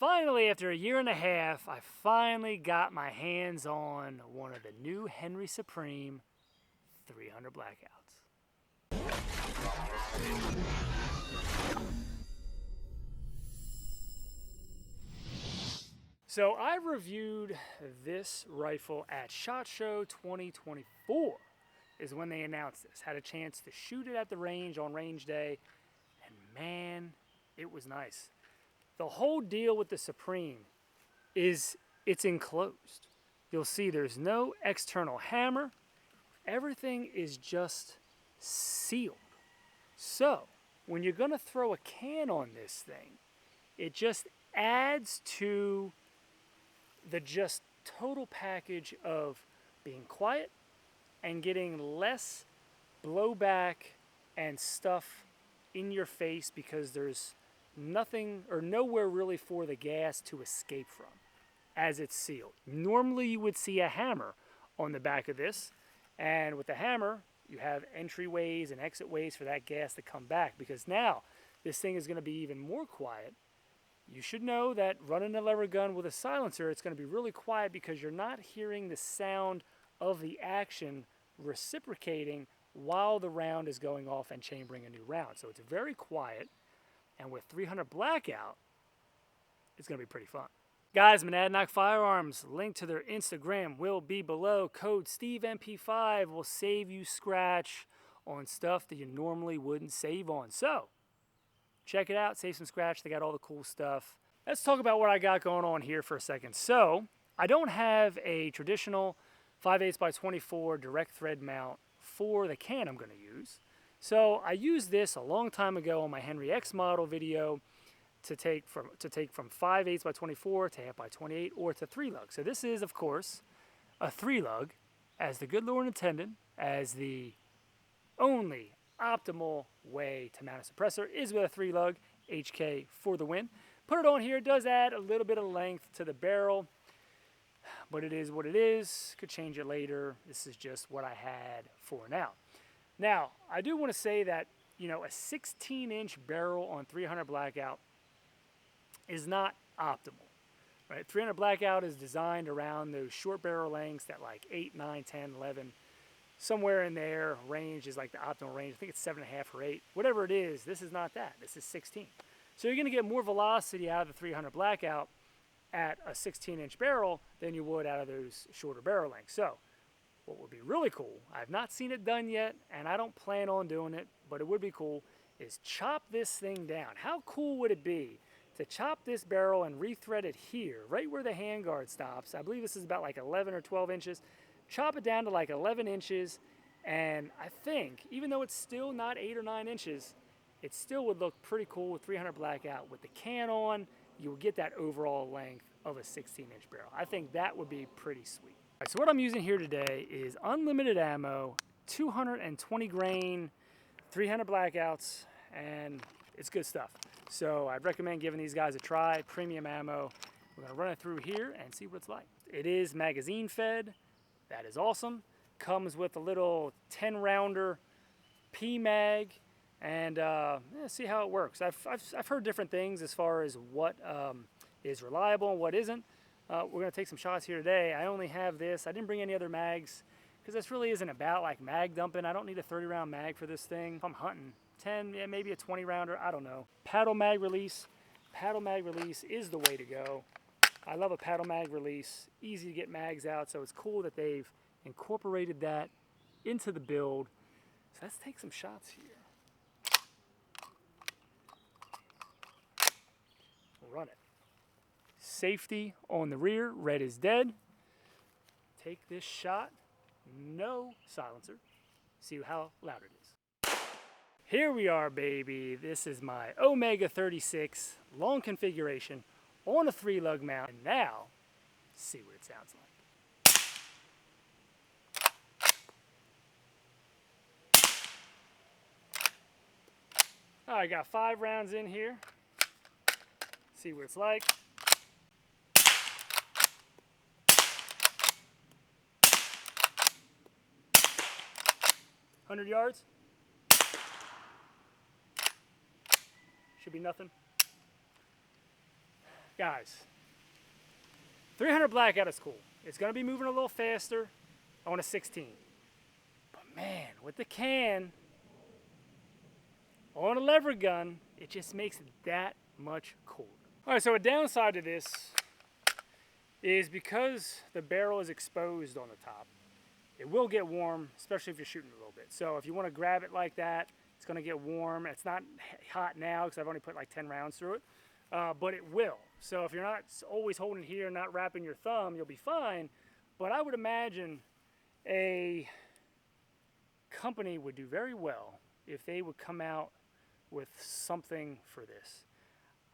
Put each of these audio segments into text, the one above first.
Finally, after a year and a half, I finally got my hands on one of the new Henry Supreme 300 Blackouts. So I reviewed this rifle at SHOT Show 2024 is when they announced this. Had a chance to shoot it at the range on range day, and man, it was nice. The whole deal with the Supreme is it's enclosed. You'll see there's no external hammer. Everything is just sealed. So when you're gonna throw a can on this thing, it just adds to the just total package of being quiet and getting less blowback and stuff in your face because there's nothing or nowhere really for the gas to escape from as it's sealed. Normally you would see a hammer on the back of this, and with the hammer you have entryways and exit ways for that gas to come back, because now this thing is going to be even more quiet. You should know that running a lever gun with a silencer, it's going to be really quiet because you're not hearing the sound of the action reciprocating while the round is going off and chambering a new round. So it's very quiet, and with 300 Blackout, it's going to be pretty fun. Guys, Monadnock Firearms, link to their Instagram will be below. Code SteveMP5 will save you scratch on stuff that you normally wouldn't save on. So check it out, save some scratch. They got all the cool stuff. Let's talk about what I got going on here for a second. So I don't have a traditional 5/8x24 direct thread mount for the can I'm going to use. So I used this a long time ago on my Henry X model video to take from 5/8x24 to 1/2x28 or to 3-lug. So this is, of course, a 3-lug, as the good Lord intended, as the only optimal way to mount a suppressor is with a 3-lug. HK for the win. Put it on here. It does add a little bit of length to the barrel, but it is what it is. Could change it later. This is just what I had for now. Now, I do want to say that, you know, a 16-inch barrel on 300 Blackout is not optimal, right? 300 Blackout is designed around those short barrel lengths that like 8, 9, 10, 11, somewhere in there. Range is like the optimal range. I think it's 7.5 or 8. Whatever it is, this is not that. This is 16. So you're going to get more velocity out of the 300 Blackout at a 16-inch barrel than you would out of those shorter barrel lengths. So what would be really cool, I've not seen it done yet, and I don't plan on doing it, but it would be cool, is chop this thing down. How cool would it be to chop this barrel and rethread it here, right where the handguard stops? I believe this is about like 11 or 12 inches. Chop it down to like 11 inches, and I think, even though it's still not 8 or 9 inches, it still would look pretty cool with 300 Blackout. With the can on, you will get that overall length of a 16-inch barrel. I think that would be pretty sweet. All right, so what I'm using here today is unlimited ammo, 220 grain, 300 Blackouts, and it's good stuff. So I'd recommend giving these guys a try. Premium ammo. We're gonna run it through here and see what it's like. It is magazine fed. That is awesome. Comes with a little 10-rounder P-mag, and see how it works. I've heard different things as far as what is reliable and what isn't. We're gonna take some shots here today. I only have this. I didn't bring any other mags because this really isn't about like mag dumping. I don't need a 30-round mag for this thing. If I'm hunting, 10, yeah, maybe a 20-rounder, I don't know. Paddle mag release. Paddle mag release is the way to go. I love a paddle mag release. Easy to get mags out, so it's cool that they've incorporated that into the build. So let's take some shots here. We'll run it. Safety on the rear, red is dead. Take this shot, no silencer. See how loud it is. Here we are, baby. This is my Omega 36 long configuration on a 3-lug mount. And now, see what it sounds like. All right, got 5 rounds in here. See what it's like. $100 yards. Should be nothing. Guys, 300 blackout is cool. It's gonna be moving a little faster on a 16. But man, with the can on a lever gun, it just makes it that much cooler. All right, so a downside to this is because the barrel is exposed on the top, it will get warm, especially if you're shooting a little bit. So if you want to grab it like that, it's going to get warm. It's not hot now because I've only put like 10 rounds through it, but it will. So if you're not always holding it here and not wrapping your thumb, you'll be fine. But I would imagine a company would do very well if they would come out with something for this.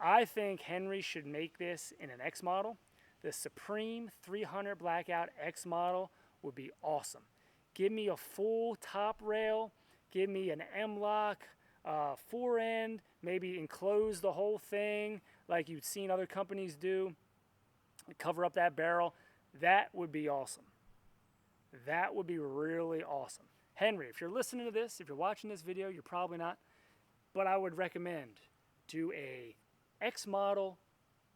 I think Henry should make this in an X model. The Supreme 300 Blackout X model would be awesome. Give me a full top rail, give me an M-lock, fore end, maybe enclose the whole thing like you've seen other companies do, cover up that barrel. That would be awesome. That would be really awesome. Henry, if you're listening to this, if you're watching this video, you're probably not, but I would recommend do a X model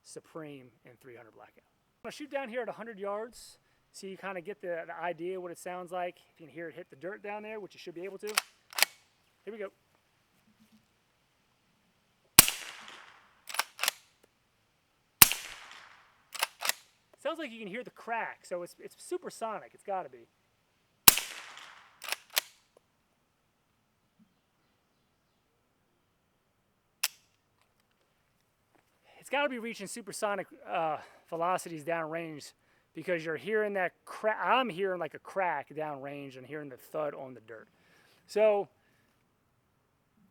Supreme in 300 Blackout. I'm gonna shoot down here at 100 yards so you kind of get the idea what it sounds like. If you can hear it hit the dirt down there, which you should be able to. Here we go. Sounds like you can hear the crack, so it's supersonic. It's got to be. It's got to be reaching supersonic velocities downrange because you're hearing that crack. I'm hearing like a crack downrange and hearing the thud on the dirt. So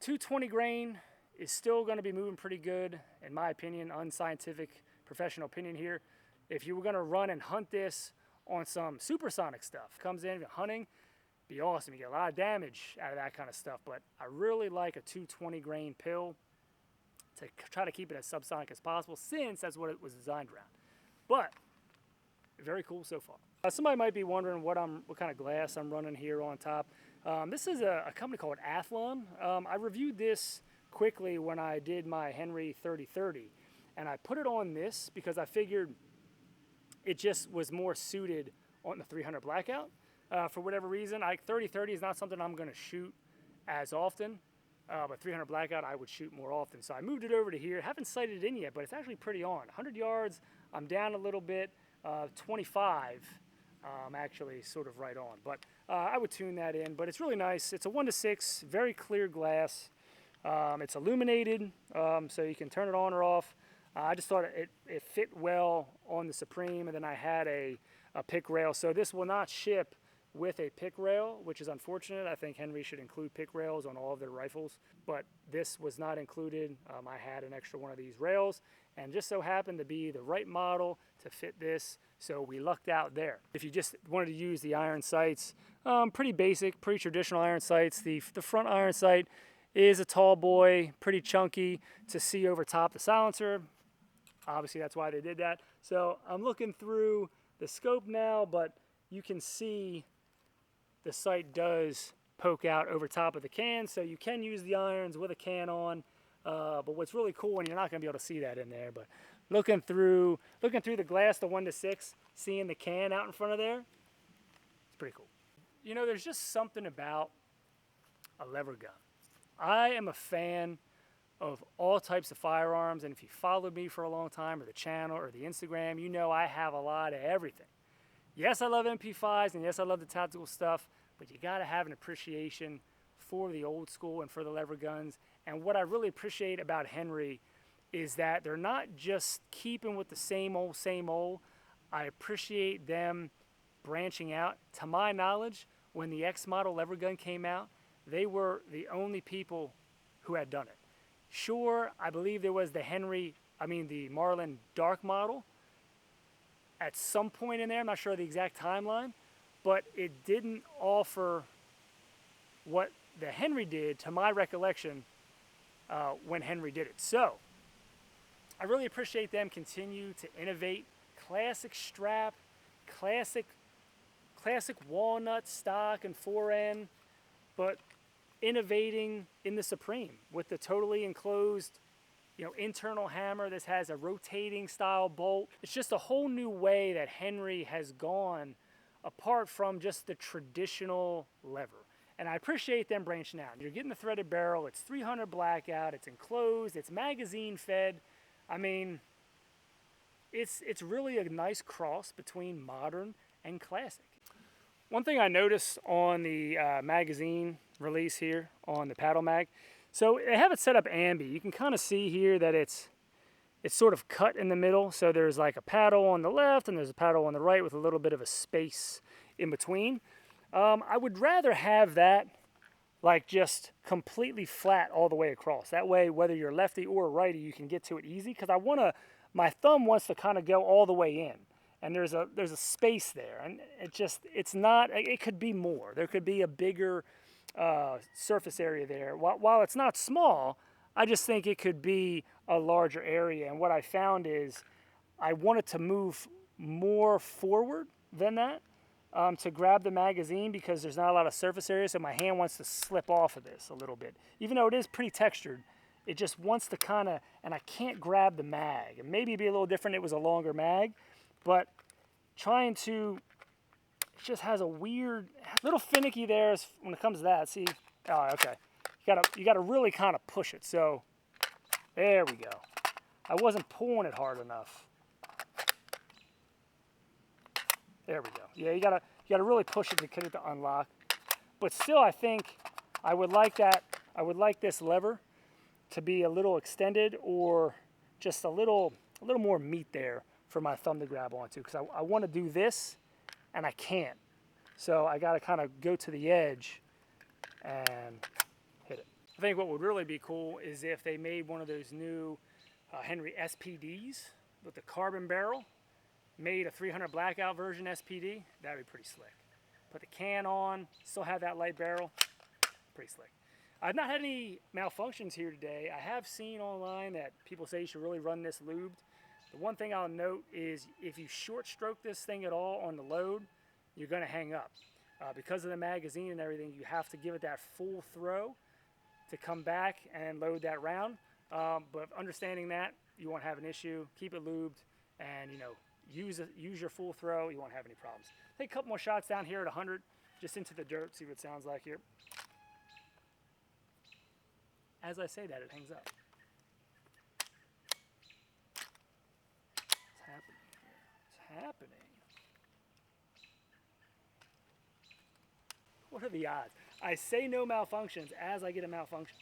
220 grain is still going to be moving pretty good, in my opinion, unscientific professional opinion here. If you were going to run and hunt this on some supersonic stuff, comes in hunting, be awesome. You get a lot of damage out of that kind of stuff, but I really like a 220 grain pill to try to keep it as subsonic as possible, since that's what it was designed around. But very cool so far. Somebody might be wondering what kind of glass I'm running here on top. This is a company called Athlon. I reviewed this quickly when I did my Henry 3030, and I put it on this because I figured it just was more suited on the 300 Blackout. For whatever reason, 3030 is not something I'm going to shoot as often. But 300 Blackout I would shoot more often. So I moved it over to here. Haven't sighted it in yet, but it's actually pretty on. 100 yards, I'm down a little bit. 25, actually sort of right on. But I would tune that in. But it's really nice. It's a 1:6, very clear glass. It's illuminated, so you can turn it on or off. I just thought it fit well on the Supreme, and then I had a pick rail. So this will not ship with a pick rail, which is unfortunate. I think Henry should include pick rails on all of their rifles, but this was not included. I had an extra one of these rails, and just so happened to be the right model to fit this, so we lucked out there. If you just wanted to use the iron sights, pretty basic, pretty traditional iron sights. The front iron sight is a tall boy, pretty chunky to see over top the silencer. Obviously that's why they did that. So I'm looking through the scope now, but you can see the sight does poke out over top of the can, so you can use the irons with a can on. But what's really cool, and you're not going to be able to see that in there, but looking through the glass, the 1:6, seeing the can out in front of there, it's pretty cool. You know, there's just something about a lever gun. I am a fan of all types of firearms, and if you followed me for a long time, or the channel, or the Instagram, you know I have a lot of everything. Yes, I love MP5s, and yes, I love the tactical stuff, but you gotta have an appreciation for the old school and for the lever guns. And what I really appreciate about Henry is that they're not just keeping with the same old, same old. I appreciate them branching out. To my knowledge, when the X model lever gun came out, they were the only people who had done it. Sure, I believe there was the Marlin Dark model at some point in there. I'm not sure of the exact timeline, but it didn't offer what the Henry did, to my recollection, when Henry did it. So I really appreciate them continue to innovate. Classic strap, classic walnut stock and fore end, but innovating in the Supreme with the totally enclosed internal hammer. This has a rotating style bolt. It's just a whole new way that Henry has gone apart from just the traditional lever. And I appreciate them branching out. You're getting the threaded barrel. It's 300 blackout. It's enclosed. It's magazine fed. I mean, it's really a nice cross between modern and classic. One thing I noticed on the magazine release here on the paddle mag, so they have it set up ambi. You can kind of see here that it's sort of cut in the middle. So there's like a paddle on the left and there's a paddle on the right with a little bit of a space in between. I would rather have that like just completely flat all the way across. That way, whether you're lefty or righty, you can get to it easy, because my thumb wants to kind of go all the way in. And there's a space there, and it could be more. There could be a bigger surface area there. While it's not small, I just think it could be a larger area. And what I found is I wanted to move more forward than that to grab the magazine, because there's not a lot of surface area, so my hand wants to slip off of this a little bit. Even though it is pretty textured, it just wants to kind of, and I can't grab the mag. And maybe it'd be a little different if it was a longer mag, but it just has a weird, little finicky there when it comes to that. See, oh, okay. You gotta really kind of push it. So there we go. I wasn't pulling it hard enough. There we go. Yeah, you gotta really push it to get it to unlock. But still, I think I would like this lever to be a little extended, or just a little more meat there for my thumb to grab onto, because I want to do this and I can't. So I got to kind of go to the edge and hit it. I think what would really be cool is if they made one of those new Henry SPDs with the carbon barrel, made a 300 blackout version SPD. That'd be pretty slick. Put the can on, still have that light barrel, pretty slick. I've not had any malfunctions here today. I have seen online that people say you should really run this lubed. The one thing I'll note is if you short stroke this thing at all on the load, you're gonna hang up. Because of the magazine and everything, you have to give it that full throw to come back and load that round. But understanding that, you won't have an issue. Keep it lubed, and use your full throw. You won't have any problems. Take a couple more shots down here at 100, just into the dirt, see what it sounds like here. As I say that, it hangs up. What's happening here? What's happening? What are the odds? I say no malfunctions as I get a malfunction.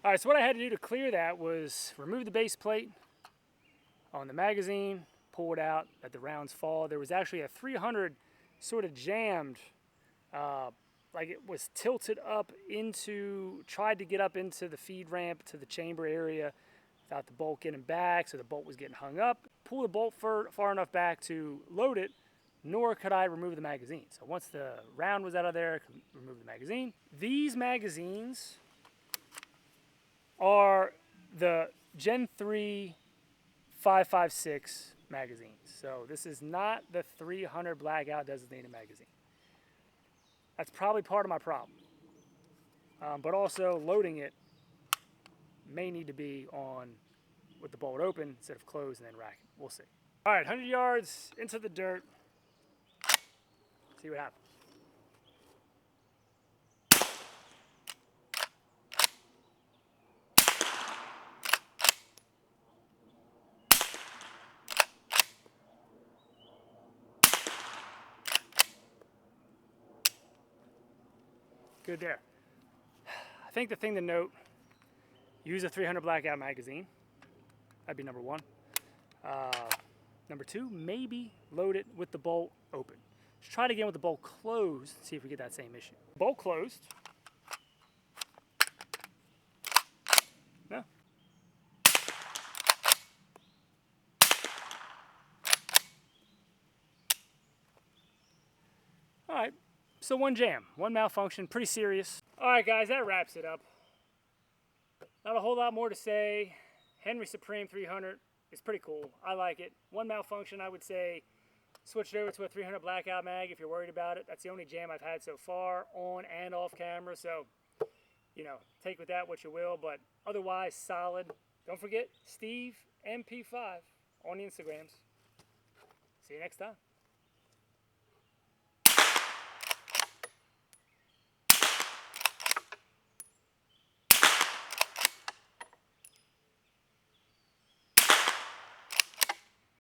All right, so what I had to do to clear that was remove the base plate on the magazine, pull it out, let the rounds fall. There was actually a 300 sort of jammed, like it was tilted up tried to get up into the feed ramp to the chamber area without the bolt getting back, so the bolt was getting hung up. Pull the bolt far enough back to load it, nor could I remove the magazine. So once the round was out of there, I could remove the magazine. These magazines are the Gen 3 5.56 magazines. So this is not the 300 blackout designated magazine. That's probably part of my problem. But also loading it may need to be on with the bolt open instead of closed and then racking. We'll see. All right, 100 yards into the dirt. See what happens. Good there. I think the thing to note, use a 300 blackout magazine. That'd be number one. Number two, maybe load it with the bolt open. Let's try it again with the bolt closed, see if we get that same issue. Bolt closed. No. All right, so one jam, one malfunction, pretty serious. All right, guys, that wraps it up. Not a whole lot more to say. Henry Supreme 300 is pretty cool. I like it. One malfunction, I would say, switch it over to a 300 blackout mag if you're worried about it. That's the only jam I've had so far, on and off camera. So, take with that what you will. But otherwise, solid. Don't forget Steve MP5 on the Instagrams. See you next time.